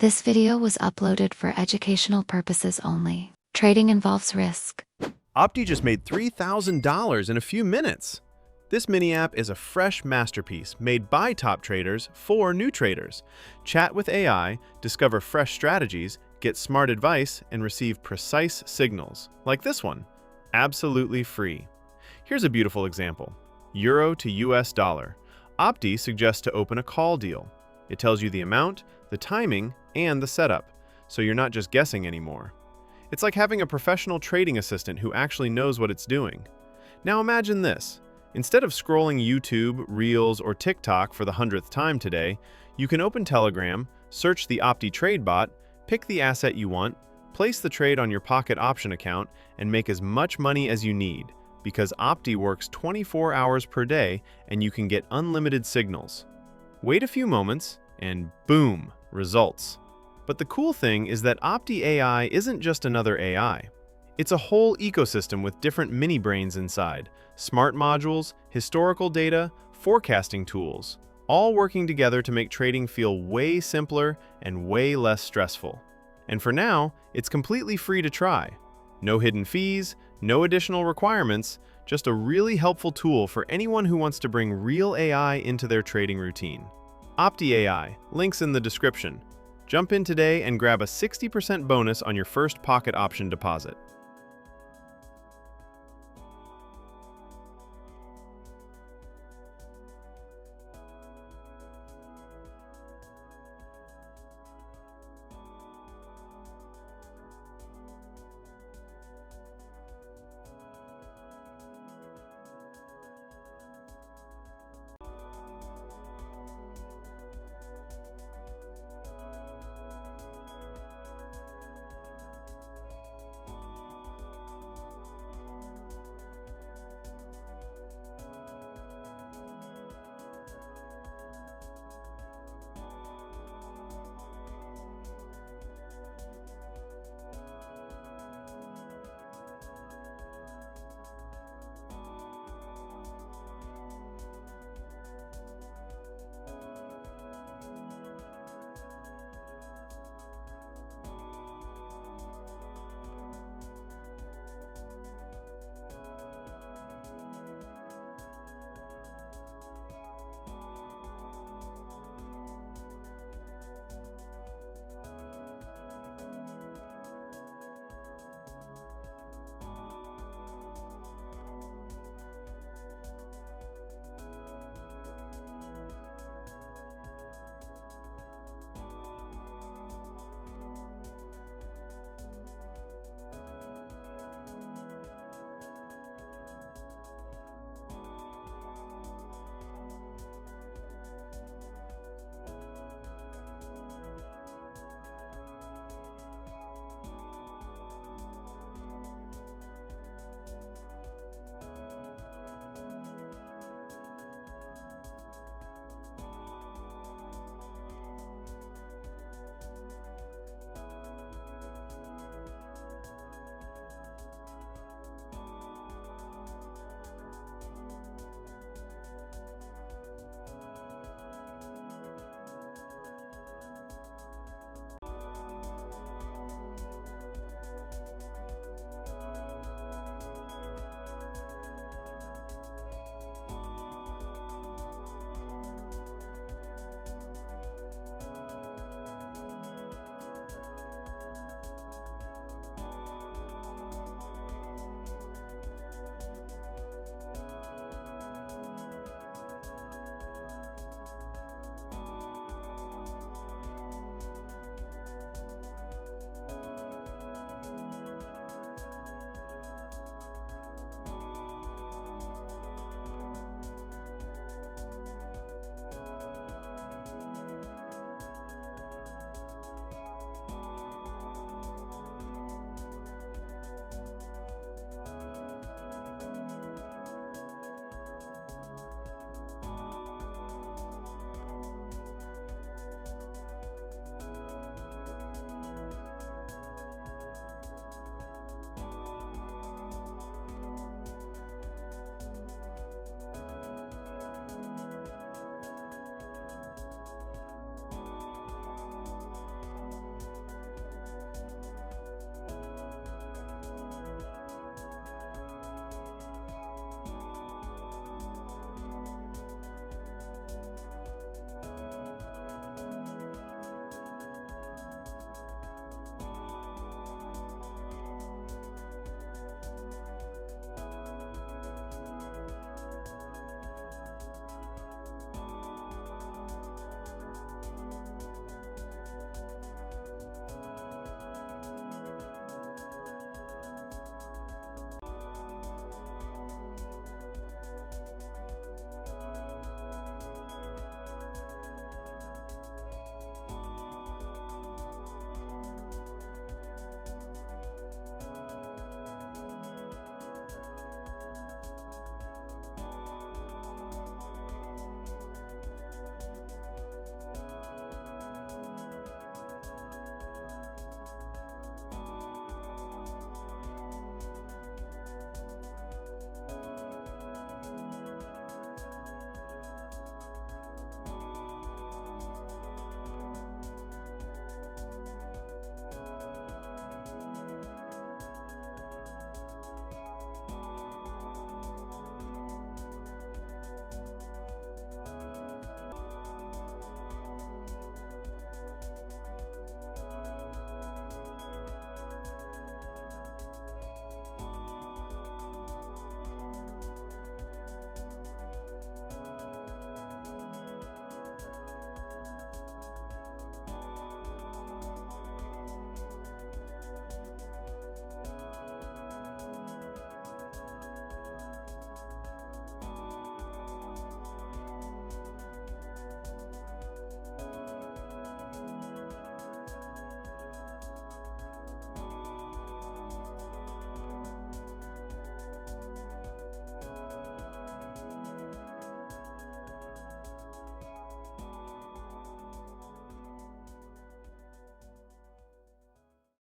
This video was uploaded for educational purposes only. Trading involves risk. Opti just made $3,000 in a few minutes. This mini app is a fresh masterpiece made by top traders for new traders. Chat with AI, discover fresh strategies, get smart advice, and receive precise signals, like this one, absolutely free. Here's a beautiful example. Euro to US dollar. Opti suggests to open a call deal. It tells you the amount, the timing, and the setup, so you're not just guessing anymore. It's like having a professional trading assistant who actually knows what it's doing. Now imagine this. Instead of scrolling YouTube, Reels, or TikTok for the 100th time today, you can open Telegram, search the Opti Trade bot, pick the asset you want, place the trade on your pocket option account, and make as much money as you need, because Opti works 24 hours per day and you can get unlimited signals. Wait a few moments, and boom, results. But the cool thing is that Opti AI isn't just another AI. It's a whole ecosystem with different mini-brains inside, smart modules, historical data, forecasting tools, all working together to make trading feel way simpler and way less stressful. And for now, it's completely free to try. No hidden fees, no additional requirements, just a really helpful tool for anyone who wants to bring real AI into their trading routine. Opti AI, links in the description. Jump in today and grab a 60% bonus on your first pocket option deposit.